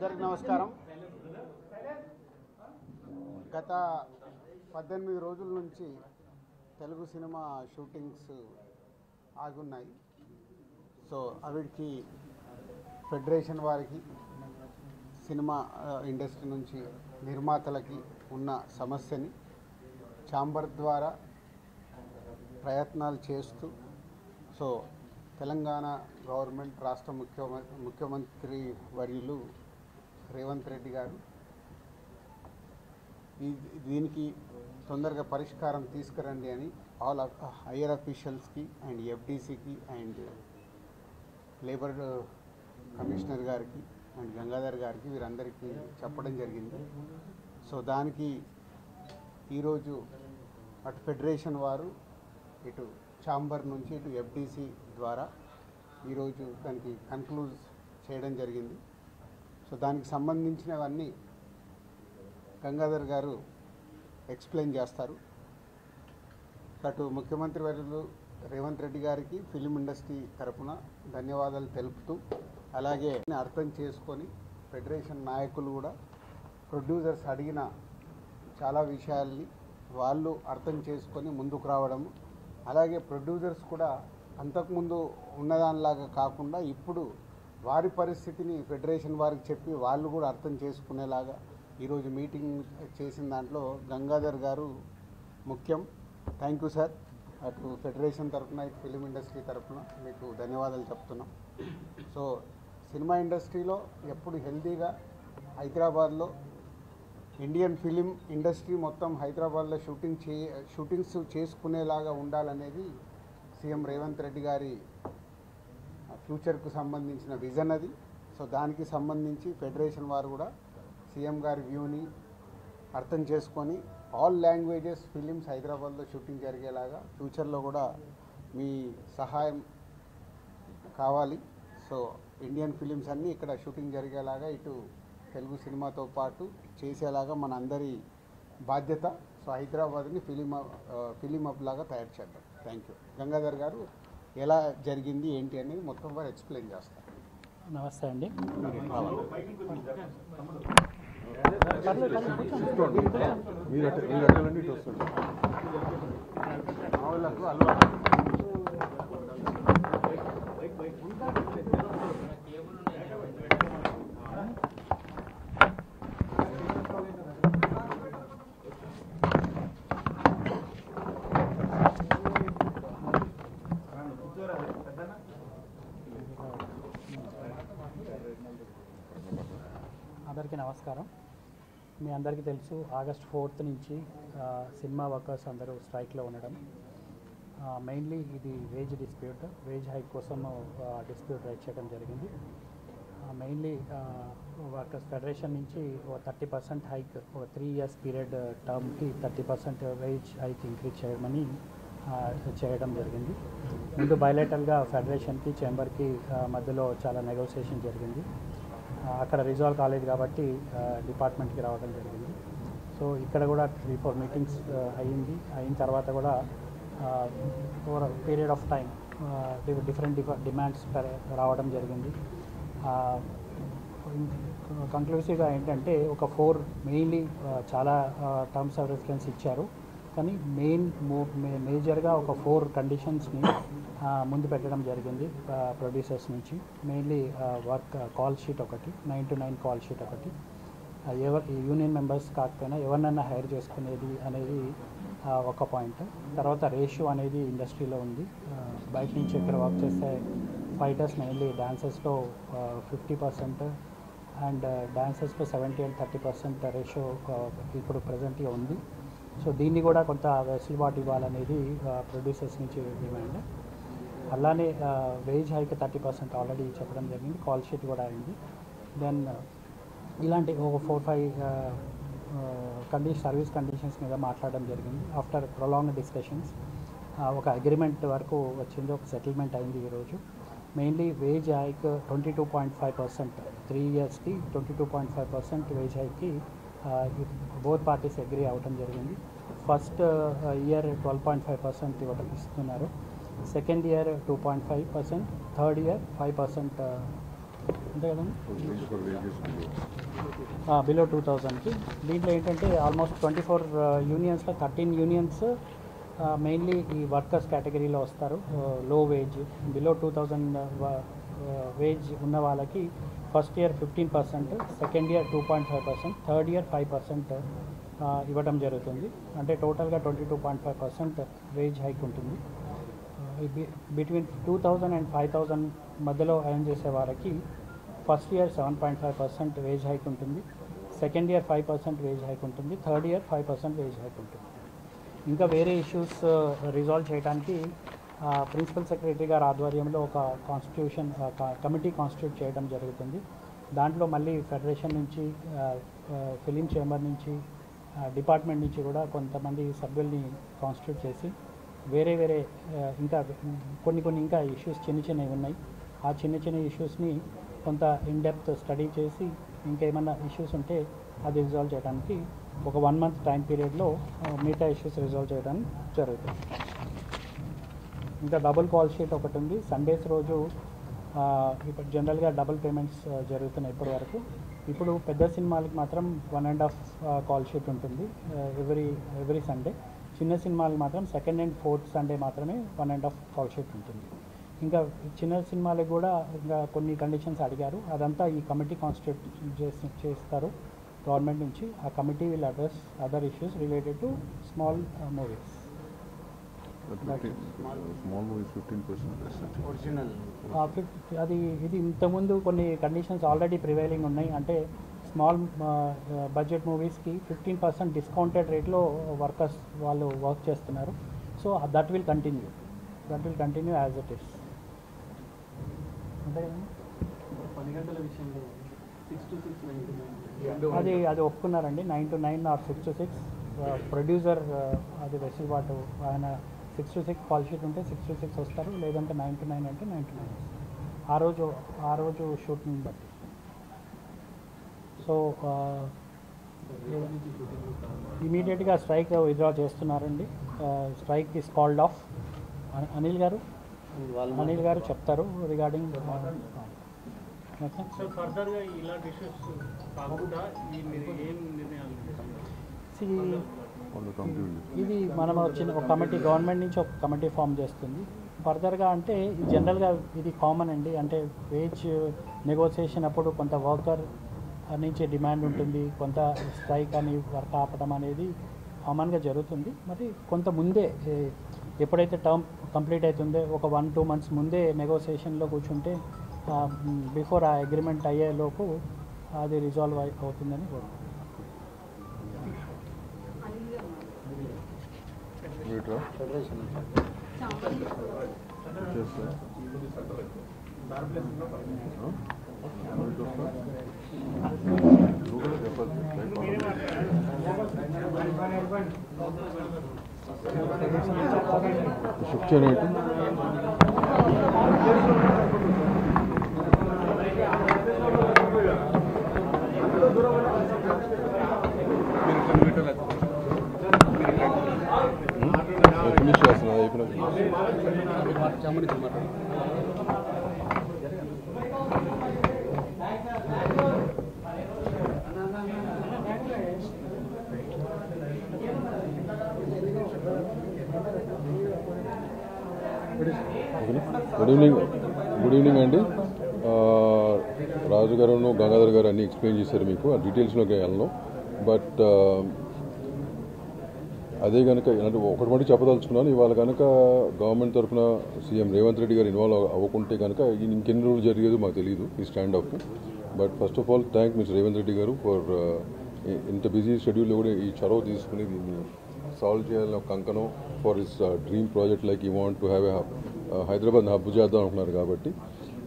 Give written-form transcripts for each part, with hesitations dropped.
అందరికీ నమస్కారం. గత 18 రోజుల నుంచి తెలుగు సినిమా షూటింగ్స్ ఆగున్నాయి. సో అవిటికి ఫెడరేషన్ వారికి, సినిమా ఇండస్ట్రీ నుంచి నిర్మాతలకి ఉన్న సమస్యని ఛాంబర్ ద్వారా ప్రయత్నాలు చేస్తూ, సో తెలంగాణ గవర్నమెంట్ రాష్ట్ర ముఖ్యమంత్రి వర్యులు రేవంత్ రెడ్డి గారు దీనికి తొందరగా పరిష్కారం తీసుకురండి అని ఆల్ హైయర్ అఫీషియల్స్కి అండ్ ఎఫ్డీసీకి అండ్ లేబర్ కమిషనర్ గారికి అండ్ గంగాధర్ గారికి వీరందరికీ చెప్పడం జరిగింది. సో దానికి ఈరోజు అటు ఫెడరేషన్ వారు, ఇటు ఛాంబర్ నుంచి, ఇటు ఎఫ్డీసీ ద్వారా ఈరోజు దానికి కన్క్లూజ్ చేయడం జరిగింది. సో దానికి సంబంధించినవన్నీ గంగాధర్ గారు ఎక్స్ప్లెయిన్ చేస్తారు. అటు ముఖ్యమంత్రి వర్యులు రేవంత్ రెడ్డి గారికి ఫిలిం ఇండస్ట్రీ తరఫున ధన్యవాదాలు తెలుపుతూ, అలాగే అర్థం చేసుకొని ఫెడరేషన్ నాయకులు కూడా ప్రొడ్యూసర్స్ అడిగిన చాలా విషయాల్ని వాళ్ళు అర్థం చేసుకొని ముందుకు రావడము, అలాగే ప్రొడ్యూసర్స్ కూడా అంతకుముందు ఉన్నదానిలాగా కాకుండా ఇప్పుడు వారి పరిస్థితిని ఫెడరేషన్ వారికి చెప్పి వాళ్ళు కూడా అర్థం చేసుకునేలాగా ఈరోజు మీటింగ్ చేసిన దాంట్లో గంగాధర్ గారు ముఖ్యం. Thank you sir. అటు ఫెడరేషన్ తరఫున, ఇటు ఫిలిం ఇండస్ట్రీ తరఫున మీకు ధన్యవాదాలు చెప్తున్నాం. సో సినిమా ఇండస్ట్రీలో ఎప్పుడు హెల్తీగా హైదరాబాద్లో ఇండియన్ ఫిలిం ఇండస్ట్రీ మొత్తం హైదరాబాద్లో షూటింగ్స్ చేసుకునేలాగా ఉండాలనేది సీఎం రేవంత్ రెడ్డి గారి ఫ్యూచర్కు సంబంధించిన విజన్ అది. సో దానికి సంబంధించి ఫెడరేషన్ వారు కూడా సీఎం గారి వ్యూని అర్థం చేసుకొని ఆల్ లాంగ్వేజెస్ ఫిలిమ్స్ హైదరాబాద్లో షూటింగ్ జరిగేలాగా ఫ్యూచర్లో కూడా మీ సహాయం కావాలి. సో ఇండియన్ ఫిలిమ్స్ అన్నీ ఇక్కడ షూటింగ్ జరిగేలాగా ఇటు తెలుగు సినిమాతో పాటు చేసేలాగా మన అందరి బాధ్యత. సో హైదరాబాద్ని ఫిలిం హబ్ లాగా తయారు చేద్దాం. Thank you. గంగాధర్ గారు ఎలా జరిగింది ఏంటి అనేది మొత్తం వారు ఎక్స్ప్లెయిన్ చేస్తారు. నమస్తే అండి. అందరికీ నమస్కారం. మీ అందరికీ తెలుసు, ఆగస్ట్ 4th నుంచి సినిమా వర్కర్స్ అందరూ స్ట్రైక్లో ఉండడం. మెయిన్లీ ఇది వేజ్ హైక్ కోసం డిస్ప్యూట్ రైట్ చేయడం జరిగింది. మెయిన్లీ వర్కర్స్ ఫెడరేషన్ నుంచి 30% హైక్, 3 years పీరియడ్ టర్మ్కి 30% వేజ్ హైక్ ఇంక్రీజ్ చేయడం జరిగింది. ముందు బయలేటర్గా ఫెడరేషన్కి చేంబర్కి మధ్యలో చాలా నెగోసియేషన్ జరిగింది. అక్కడ రిజాల్వ్ కాలేదు కాబట్టి డిపార్ట్మెంట్కి రావడం జరిగింది. సో ఇక్కడ కూడా 3-4 మీటింగ్స్ అయిన తర్వాత కూడా over period of time different demands రావడం జరిగింది. కంక్లూసివ్గా ఏంటంటే ఒక 4 మెయిన్లీ చాలా టర్మ్స్ ఆఫ్ రిఫరెన్స్ ఇచ్చారు, కానీ మేజర్గా ఒక 4 కండిషన్స్ని ముందు పెట్టడం జరిగింది ప్రొడ్యూసర్స్ నుంచి. మెయిన్లీ వర్క్ కాల్ షీట్ ఒకటి, 9 to 9 కాల్ షీట్ ఒకటి, యూనియన్ మెంబర్స్ కాకపోయినా ఎవరినైనా హైర్ చేసుకునేది అనేది ఒక పాయింట్. తర్వాత రేషియో అనేది ఇండస్ట్రీలో ఉంది. బయట నుంచి ఇక్కడ వర్క్ చేసే ఫైటర్స్ మెయిన్లీ డాన్సర్స్లో 50% అండ్ డాన్సర్స్లో 70 and 30% రేషియో ఇప్పుడు ప్రజెంట్గా ఉంది. సో దీన్ని కూడా కొంత వెసులుబాటు ఇవ్వాలనేది ప్రొడ్యూసర్స్ నుంచి డిమాండ్. అలానే వేజ్ హైక్ 30% ఆల్రెడీ చెప్పడం జరిగింది, కాల్ షీట్ కూడా అయింది. దెన్ ఇలాంటి ఒక 4-5 సర్వీస్ కండిషన్స్ మీద మాట్లాడడం జరిగింది. ఆఫ్టర్ ప్రొలాంగ్ డిస్కషన్స్ ఒక అగ్రిమెంట్ వరకు వచ్చింది, ఒక సెటిల్మెంట్ అయింది ఈరోజు. మెయిన్లీ వేజ్ హైక్ 22.5%, 3 yearsకి 22.5% వేజ్ హైక్కి బోత్ పార్టీస్ అగ్రీ అవ్వడం జరిగింది. ఫస్ట్ ఇయర్ 12.5% ఇస్తున్నారు, సెకండ్ ఇయర్ 2.5%, థర్డ్ ఇయర్ 5% అంతే కదండి, బిలో 2000కి. దీంట్లో ఏంటంటే ఆల్మోస్ట్ 24 యూనియన్స్లో 13 యూనియన్స్ మెయిన్లీ ఈ వర్కర్స్ కేటగిరీలో వస్తారు. లో వేజ్, బిలో 2000 వేజ్ ఉన్న వాళ్ళకి first year 15%, second year 2.5%, third year 5% ఇవ్వడం జరుగుతుంది. అంటే టోటల్గా 22.5% వేజ్ హైక్ ఉంటుంది. బిట్వీన్ 2000 అండ్ 5000 మధ్యలో ఎర్న్ చేసే వారికి ఫస్ట్ ఇయర్ 7.5% వేజ్ హైక్ ఉంటుంది, సెకండ్ ఇయర్ 5% వేజ్ హైక్ ఉంటుంది, థర్డ్ ఇయర్ 5% వేజ్ హైక్ ఉంటుంది. ఇంకా వేరే ఇష్యూస్ రిజాల్వ్ చేయడానికి ప్రిన్సిపల్ సెక్రటరీ గారి ఆధ్వర్యంలో ఒక కమిటీ కాన్స్టిట్యూట్ చేయడం జరుగుతుంది. దాంట్లో మళ్ళీ ఫెడరేషన్ నుంచి, ఫిలిం చేంబర్ నుంచి, డిపార్ట్మెంట్ నుంచి కూడా కొంతమంది సభ్యుల్ని కాన్స్టిట్యూట్ చేసి వేరే ఇంకా కొన్ని ఇంకా ఇష్యూస్ చిన్నవి ఉన్నాయి. ఆ చిన్న ఇష్యూస్ని కొంత ఇన్డెప్త్ స్టడీ చేసి ఇంకేమన్నా ఇష్యూస్ ఉంటే అది రిజాల్వ్ చేయడానికి ఒక 1 month టైం పీరియడ్లో మిగతా ఇష్యూస్ రిజాల్వ్ చేయడానికి జరుగుతుంది. ఇంకా డబుల్ కాల్ షీట్ ఒకటి ఉంది. సండేస్ రోజు ఇప్పుడు జనరల్గా డబుల్ పేమెంట్స్ జరుగుతున్నాయి ఇప్పటి వరకు. ఇప్పుడు పెద్ద సినిమాలకి మాత్రం 1.5 కాల్ షీట్ ఉంటుంది ఎవ్రీ సండే. చిన్న సినిమాలకి మాత్రం సెకండ్ అండ్ ఫోర్త్ సండే మాత్రమే 1.5 కాల్ షీట్ ఉంటుంది. ఇంకా చిన్న సినిమాలకు కూడా ఇంకా కొన్ని కండిషన్స్ అడిగారు. అదంతా ఈ కమిటీ కాన్స్టిట్యూట్ చేస్తారు గవర్నమెంట్ నుంచి. ఆ committee will address other issues related to small movies. ఇది ఇంతకుముందు కొన్ని కండిషన్స్ ఆల్రెడీ ప్రివైలింగ్ ఉన్నాయి. అంటే స్మాల్ బడ్జెట్ మూవీస్కి 15% డిస్కౌంటెడ్ రేట్లో వర్కర్స్ వాళ్ళు వర్క్ చేస్తున్నారు. So that will continue as it is. అంతే కదండి. 10 గంటల విషయంలో 6 to 6, 9 to 9 అది ఒప్పుకున్నారండి. 9 to 9 ఆర్ 6 to 6. ప్రొడ్యూసర్ అది వెసులుబాటు. ఆయన 6 to 6 కాల్ షీట్ ఉంటే 6 to 6 వస్తారు, లేదంటే 9 to 9 అంటే 9 to 9 వస్తారు ఆ రోజు షూటింగ్ బట్టి. సో ఇమీడియట్గా స్ట్రైక్ విత్డ్రా చేస్తున్నారండి. Strike is called of. Anil గారు చెప్తారు రిగార్డింగ్. ఫర్దర్గా ఇలాంటి ఇష్యూస్ కాకుండా మీరు ఏం నిర్ణయాలు? ఇది మనం ఒక కమిటీ, గవర్నమెంట్ నుంచి ఒక కమిటీ ఫామ్ చేస్తుంది. ఫర్దర్గా అంటే జనరల్గా ఇది కామన్ అండి. అంటే వేజ్ నెగోసియేషన్ అప్పుడు కొంత వర్కర్ నుంచి డిమాండ్ ఉంటుంది, కొంత స్ట్రైక్ అని వర్క్ ఆపడం అనేది కామన్గా జరుగుతుంది. మరి కొంత ముందే ఎప్పుడైతే టర్మ్ కంప్లీట్ అవుతుందో ఒక 1-2 months ముందే నెగోసియేషన్లో కూర్చుంటే బిఫోర్ ఆ అగ్రిమెంట్ అయ్యేలోపు అది రిజాల్వ్ అవుతుందని కోరుకుంటున్నాను. గుడ్ ఈవినింగ్ అండి. రాజు గారు, గంగాధర్ గారు అన్నీ ఎక్స్ప్లెయిన్ చేశారు మీకు. ఆ డీటెయిల్స్లోకి వెళ్ళను. బట్ అదే కనుక ఒకటి మటు చెప్పదలుచుకున్నాను. ఇవాళ కనుక గవర్నమెంట్ తరఫున సీఎం రేవంత్ రెడ్డి గారు ఇన్వాల్వ్ అవ్వకుంటే కనుక ఇంకెన్ని రోజులు జరిగేదో మాకు తెలియదు ఈ stand up. But first of all thank mister Revanth Reddy గారు ఫర్ ఇంత బిజీ షెడ్యూల్లో కూడా ఈ చొరవ తీసుకుని దీన్ని సాల్వ్ చేయాలని ఒక కంకణం for his dream project like you want to have a Hyderabad hub చేద్దాం అనుకున్నారు కాబట్టి.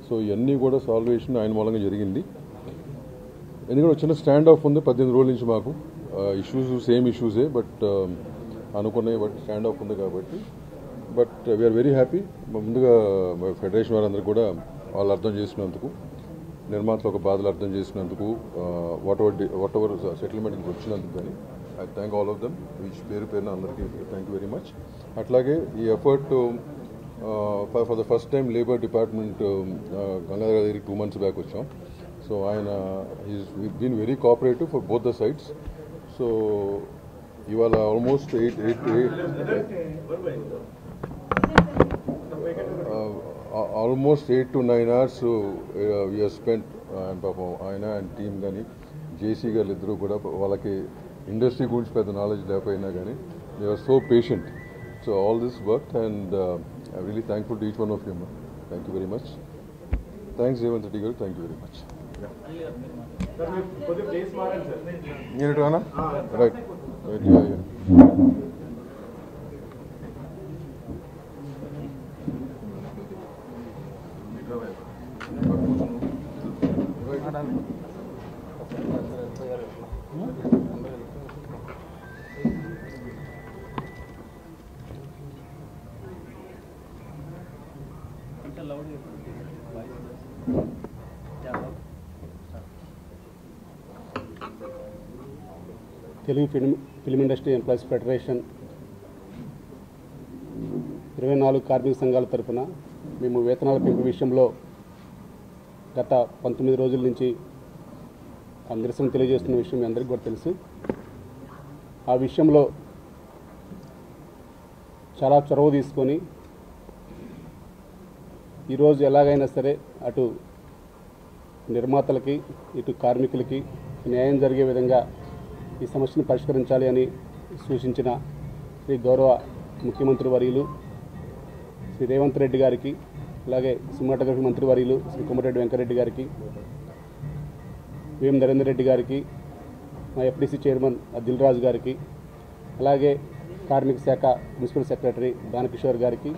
సో ఇవన్నీ కూడా సాల్వేషన్ ఆయన మూలంగా జరిగింది. ఎందుకంటే చిన్న స్టాండ్ ఆఫ్ ఉంది 18 రోజుల నుంచి మాకు. ఇష్యూస్ సేమ్ ఇష్యూసే, బట్ అనుకున్నాయి, బట్ స్టాండ్ ఆఫ్ ఉంది కాబట్టి. But we are very happy. ముందుగా ఫెడరేషన్ వారందరూ కూడా వాళ్ళు అర్థం చేసినందుకు, నిర్మాతలు ఒక బాధలు అర్థం చేసినందుకు, వాట్ ఎవర్ సెటిల్మెంట్కి వచ్చినందుకు కానీ I thank all of them. వీచ్ పేరున అందరికీ థ్యాంక్ యూ వెరీ మచ్. అట్లాగే ఈ effort for the first time labour department Gangadhar దగ్గరికి 2 months బ్యాక్ వచ్చాం. సో ఆయన is been very cooperative for both the sides. So ఇవాళ almost 8 to 9 hours we have spent. And పాపం ఆయన అండ్ టీమ్ కానీ జేసీ గారు ఇద్దరు కూడా వాళ్ళకి ఇండస్ట్రీ గురించి పెద్ద నాలెడ్జ్ లేకపోయినా కానీ they are so patient. So all this work and I really thankful to each one of you. Thank you very much. Thanks Revanth Reddy గారు. Thank you very much. Right Telugu film industry employees federation 24 కార్మిక సంఘాల తరఫున మేము వేతనాల పెంపు విషయంలో గత 19 రోజుల నుంచి నిరసన తెలియజేస్తున్న విషయం మీ అందరికీ కూడా తెలుసు. ఆ విషయంలో చాలా చొరవ తీసుకొని ఈరోజు ఎలాగైనా సరే అటు నిర్మాతలకి ఇటు కార్మికులకి న్యాయం జరిగే విధంగా ఈ సమస్యను పరిష్కరించాలి అని సూచించిన శ్రీ గౌరవ ముఖ్యమంత్రి వర్యులు శ్రీ రేవంత్ రెడ్డి గారికి, అలాగే సినిమాటోగ్రఫీ మంత్రి వర్యులు శ్రీ కోమటిరెడ్డి వెంకరెడ్డి గారికి, వేం నరేందర్ రెడ్డి గారికి, మా ఎఫ్డీసీ చైర్మన్ దిల్ రాజు గారికి, అలాగే కార్మిక శాఖ ప్రిన్సిపల్ సెక్రటరీ దానకిషోర్ గారికి,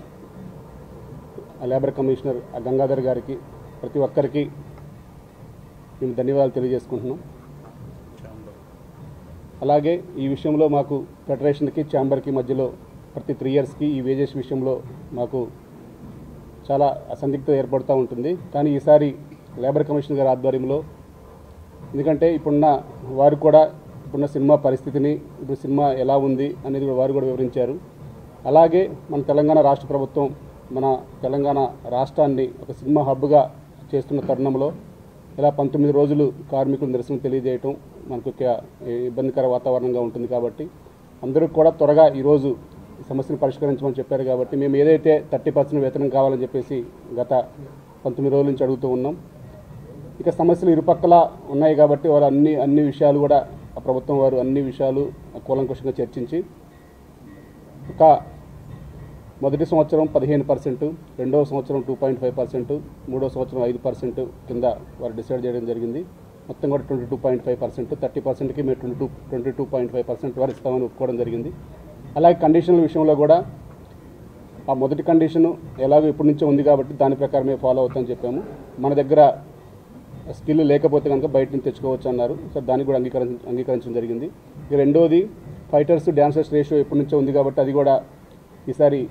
లేబర్ కమిషనర్ గంగాధర్ గారికి, ప్రతి ఒక్కరికి మేము ధన్యవాదాలు తెలియజేసుకుంటున్నాం. అలాగే ఈ విషయంలో మాకు ఫెడరేషన్కి ఛాంబర్కి మధ్యలో ప్రతి 3 yearsకి ఈ వేజెస్ విషయంలో మాకు చాలా అసందిగ్ధత ఏర్పడుతూ ఉంటుంది. కానీ ఈసారి లేబర్ కమిషనర్ గారి ఆధ్వర్యంలో, ఎందుకంటే ఇప్పుడున్న సినిమా పరిస్థితిని, ఇప్పుడు సినిమా ఎలా ఉంది అనేది వారు కూడా వివరించారు. అలాగే మన తెలంగాణ రాష్ట్ర ప్రభుత్వం మన తెలంగాణ రాష్ట్రాన్ని ఒక సినిమా హబ్గా చేస్తున్న తరుణంలో ఇలా 19 రోజులు కార్మికులు నిరసన తెలియజేయటం మనకు ఇబ్బందికర వాతావరణంగా ఉంటుంది. కాబట్టి అందరూ కూడా త్వరగా ఈరోజు ఈ సమస్యను పరిష్కరించమని చెప్పారు. కాబట్టి మేము ఏదైతే 30% వేతనం కావాలని చెప్పేసి గత 19 రోజుల నుంచి అడుగుతూ ఉన్నాం. ఇక సమస్యలు ఇరుపక్కల ఉన్నాయి కాబట్టి వారు అన్ని విషయాలు కూడా ప్రభుత్వం వారు అన్ని విషయాలు కూలంకషంగా చర్చించి ఒక మొదటి సంవత్సరం 15%, రెండవ సంవత్సరం 2.5%, మూడవ సంవత్సరం 5% కింద వారు డిసైడ్ చేయడం జరిగింది. మొత్తం కూడా 22.5%, 30%కి మేము 22.5% వారు ఇస్తామని ఒప్పుకోవడం జరిగింది. అలాగే కండిషన్ల విషయంలో కూడా ఆ మొదటి కండిషను ఎలాగో ఇప్పటి నుంచే ఉంది కాబట్టి దాని ప్రకారమే ఫాలో అవుతామని చెప్పాము. మన దగ్గర స్కిల్ లేకపోతే కనుక బయట నుంచి తెచ్చుకోవచ్చు అన్నారు. సో దానికి కూడా అంగీకరించడం జరిగింది. ఇక రెండోది ఫైటర్స్ డాన్సర్స్ రేషియో ఎప్పటి నుంచో ఉంది కాబట్టి అది కూడా ఈసారి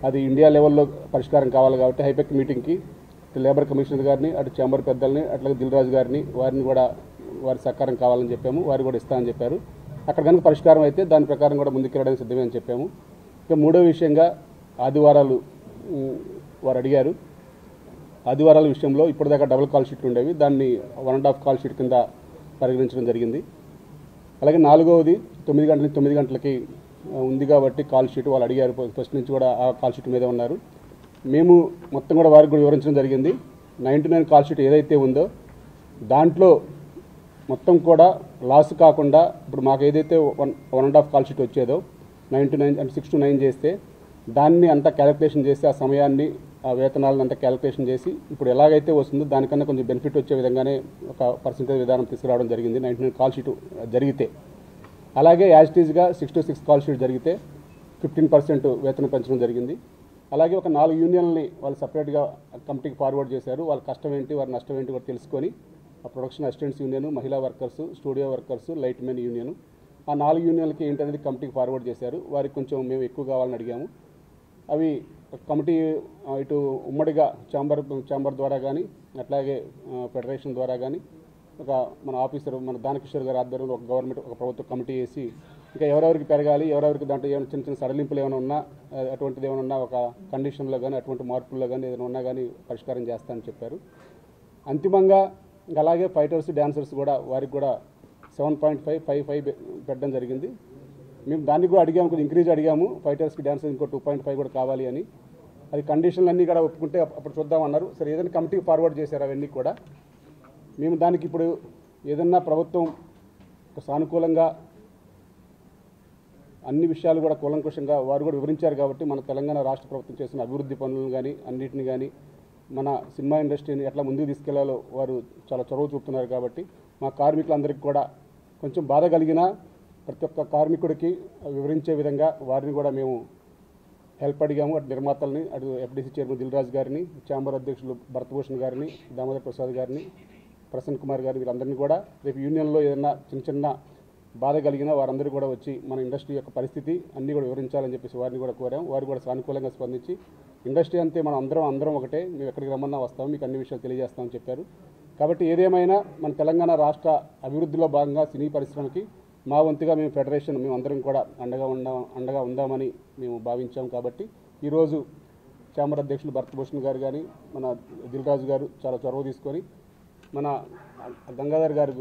అది ఇండియా లెవెల్లో పరిష్కారం కావాలి కాబట్టి హైపెక్ మీటింగ్కి లేబర్ కమిషనర్ గారిని, అటు ఛాంబర్ పెద్దల్ని, అట్లాగే దిల్ రాజు గారిని వారిని కూడా వారి సహకారం కావాలని చెప్పాము. వారు కూడా ఇస్తామని చెప్పారు. అక్కడ కనుక పరిష్కారం అయితే దాని ప్రకారం కూడా ముందుకెళ్ళడానికి సిద్ధమే అని చెప్పాము. ఇక మూడో విషయంగా ఆదివారాలు వారు అడిగారు. ఆదివారాల విషయంలో ఇప్పటిదాకా డబుల్ కాల్ షీట్లు ఉండేవి, దాన్ని 1.5 కాల్ షీట్ కింద పరిగణించడం జరిగింది. అలాగే నాలుగవది 9 గంటల నుంచి 9 గంటలకి ఉంది కాబట్టి కాల్ షీట్ వాళ్ళు అడిగారు. ఫస్ట్ నుంచి కూడా ఆ కాల్ షీట్ మీదే ఉన్నారు. మేము మొత్తం కూడా వారికి కూడా వివరించడం జరిగింది. 99 కాల్ షీట్ ఏదైతే ఉందో దాంట్లో మొత్తం కూడా లాస్ కాకుండా ఇప్పుడు మాకు ఏదైతే 1.5 కాల్ షీట్ వచ్చేదో 99 అంటే 6 to 9 చేస్తే దాన్ని అంతా క్యాలిక్యులేషన్ చేసి ఆ సమయాన్ని ఆ వేతనాలను అంతా క్యాలిక్యులేషన్ చేసి ఇప్పుడు ఎలాగైతే వస్తుందో దానికన్నా కొంచెం బెనిఫిట్ వచ్చే విధంగానే ఒక పర్సెంటేజ్ విధానం తీసుకురావడం జరిగింది 99 కాల్ షీట్ జరిగితే. అలాగే యాజ్ ఇట్ ఈజ్గా 6 to 6 కాల్ షీట్ జరిగితే 15% వేతనం పెంచడం జరిగింది. అలాగే ఒక 4 యూనియన్లని వాళ్ళు సపరేట్గా కమిటీకి ఫార్వర్డ్ చేశారు. వాళ్ళ కష్టం ఏంటి, వారి నష్టం ఏంటి కూడా తెలుసుకొని ఆ ప్రొడక్షన్ అసిస్టెంట్స్ యూనియన్, మహిళా workers, studio workers, light men union, ఆ 4 యూనియన్లకి ఏంటనేది కమిటీకి ఫార్వర్డ్ చేశారు. వారికి కొంచెం మేము ఎక్కువ కావాలని అడిగాము. అవి కమిటీ ఇటు ఉమ్మడిగా ఛాంబర్ ద్వారా కానీ అట్లాగే ఫెడరేషన్ ద్వారా కానీ ఒక మన ఆఫీసర్ మన దానకిషోర్ గారి ఆధ్వర్యంలో ఒక ప్రభుత్వ కమిటీ వేసి ఇంకా ఎవరెవరికి పెరగాలి, ఎవరెవరికి దాంట్లో ఏమైనా చిన్న చిన్న సడలింపులు ఏమైనా ఉన్నా, అటువంటిది ఏమైనా ఉన్నా ఒక కండిషన్లో కానీ అటువంటి మార్పుల్లో కానీ ఏదైనా ఉన్నా కానీ పరిష్కారం చేస్తానని చెప్పారు. అంతిమంగా ఇంకా అలాగే ఫైటర్స్ డాన్సర్స్ కూడా వారికి కూడా 7.55 పెట్టడం జరిగింది. మేము దానికి కూడా అడిగాము, కొంచెం ఇంక్రీజ్ అడిగాము. ఫైటర్స్కి డాన్సర్స్ ఇంకో 2.5 కూడా కావాలి అని. అది కండిషన్లు అన్నీ కూడా ఒప్పుకుంటే అప్పుడు చూద్దామన్నారు. సరే ఏదైనా కమిటీకి ఫార్వర్డ్ చేశారు అవన్నీ కూడా. మేము దానికి ఇప్పుడు ఏదన్నా ప్రభుత్వం సానుకూలంగా అన్ని విషయాలు కూడా కూలంకుషంగా వారు కూడా వివరించారు కాబట్టి మన తెలంగాణ రాష్ట్ర ప్రభుత్వం చేసిన అభివృద్ధి పనులను కానీ అన్నింటిని కానీ మన సినిమా ఇండస్ట్రీని ఎట్లా ముందుకు తీసుకెళ్లాలో వారు చాలా చొరవ చూపుతున్నారు కాబట్టి మా కార్మికులందరికీ కూడా కొంచెం బాధ కలిగిన ప్రతి ఒక్క కార్మికుడికి వివరించే విధంగా వారిని కూడా మేము హెల్ప్ అడిగాము. అటు నిర్మాతల్ని, అటు ఎఫ్డీసీ చైర్మన్ దిల్రాజు గారిని, ఛాంబర్ అధ్యక్షులు భరతభూషణ్ గారిని, దామోదర్ ప్రసాద్ గారిని, ప్రసన్న కుమార్ గారిని, వీళ్ళందరినీ కూడా రేపు యూనియన్లో ఏదైనా చిన్న చిన్న బాధ కలిగిన వారందరూ కూడా వచ్చి మన ఇండస్ట్రీ యొక్క పరిస్థితి అన్నీ కూడా వివరించాలని చెప్పేసి వారిని కూడా కోరాం. వారు కూడా సానుకూలంగా స్పందించి ఇండస్ట్రీ అంతే మనం అందరం ఒకటే, మేము ఎక్కడికి రమ్మన్నా వస్తాము, మీకు అన్ని విషయాలు తెలియజేస్తామని చెప్పారు. కాబట్టి ఏదేమైనా మన తెలంగాణ రాష్ట్ర అభివృద్ధిలో భాగంగా సినీ పరిశ్రమకి మా వంతుగా మేము ఫెడరేషన్ మేము అందరం కూడా అండగా ఉందామని మేము భావించాం. కాబట్టి ఈరోజు ఛాంబర్ అధ్యక్షులు భరతభూషణ్ గారు కానీ మన దిల్రాజు గారు చాలా చొరవ తీసుకొని మన గంగాధర్ గారు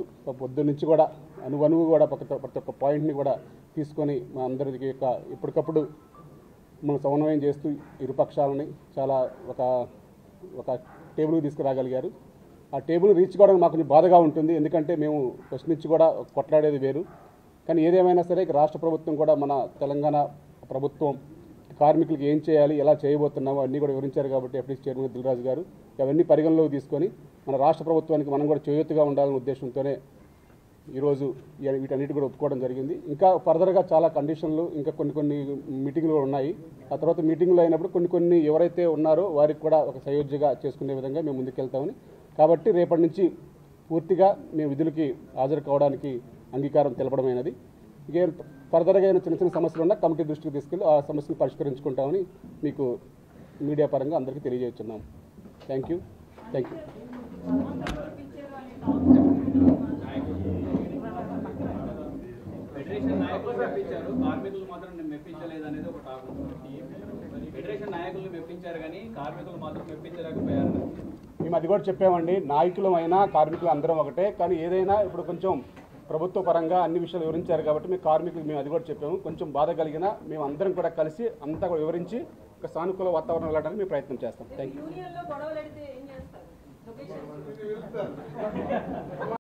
పొద్దున్న నుంచి కూడా అనువు కూడా ప్రతి ఒక్క పాయింట్ని కూడా తీసుకొని మా అందరికి ఎప్పటికప్పుడు మనం సమన్వయం చేస్తూ ఇరుపక్షాలని చాలా ఒక టేబుల్కి తీసుకురాగలిగారు. ఆ టేబుల్ రీచ్ కావడానికి మాకు కొంచెం బాధగా ఉంటుంది, ఎందుకంటే మేము ఫస్ట్ నుంచి కూడా కొట్లాడేది వేరు. కానీ ఏదేమైనా సరే రాష్ట్ర ప్రభుత్వం కూడా మన తెలంగాణ ప్రభుత్వం కార్మికులకు ఏం చేయాలి, ఎలా చేయబోతున్నామో అన్నీ కూడా వివరించారు. కాబట్టి ఎఫ్డీసీ చైర్మన్ దిల్రాజు గారు అవన్నీ పరిగణలోకి తీసుకొని మన రాష్ట్ర ప్రభుత్వానికి మనం కూడా చేయూతగా ఉండాలనే ఉద్దేశంతోనే ఈరోజు వీటన్నిటి కూడా ఒప్పుకోవడం జరిగింది. ఇంకా ఫర్దర్గా చాలా కండిషన్లు ఇంకా కొన్ని మీటింగ్లు కూడా ఉన్నాయి. ఆ తర్వాత మీటింగ్లు అయినప్పుడు కొన్ని ఎవరైతే ఉన్నారో వారికి కూడా ఒక సయోధ్యగా చేసుకునే విధంగా మేము ముందుకెళ్తామని. కాబట్టి రేపటి నుంచి పూర్తిగా మేము విధులకి హాజరు కావడానికి అంగీకారం తెలపడమైనది. ఇంకేం ఫర్దర్గా అయినా చిన్న చిన్న సమస్యలు ఉన్నా కమిటీ దృష్టికి తీసుకెళ్ళి ఆ సమస్యను పరిష్కరించుకుంటామని మీకు మీడియా పరంగా అందరికీ తెలియజేస్తున్నాం. Thank you. ఫెడరేషన్ నాయకులు మెప్పించారు, కార్మికులు మాత్రం మెప్పించలేదు అనేది ఒక టాక్. ఫెడరేషన్ నాయకులు మెప్పించారు కానీ కార్మికులు మాత్రం మెప్పించలేకపోయారు. మేము అది కూడా చెప్పామండి, నాయకులమైనా కార్మికులు అందరం ఒకటే. కానీ ఏదైనా ఇప్పుడు కొంచెం ప్రభుత్వ పరంగా అన్ని విషయాలు వివరించారు కాబట్టి మేము కార్మికులు మేము అది కూడా చెప్పాము. కొంచెం బాధ కలిగిన మేము అందరం కూడా కలిసి అంతా కూడా వివరించి ఒక సానుకూల వాతావరణం వెళ్ళడానికి మేము ప్రయత్నం చేస్తాం. Thank you.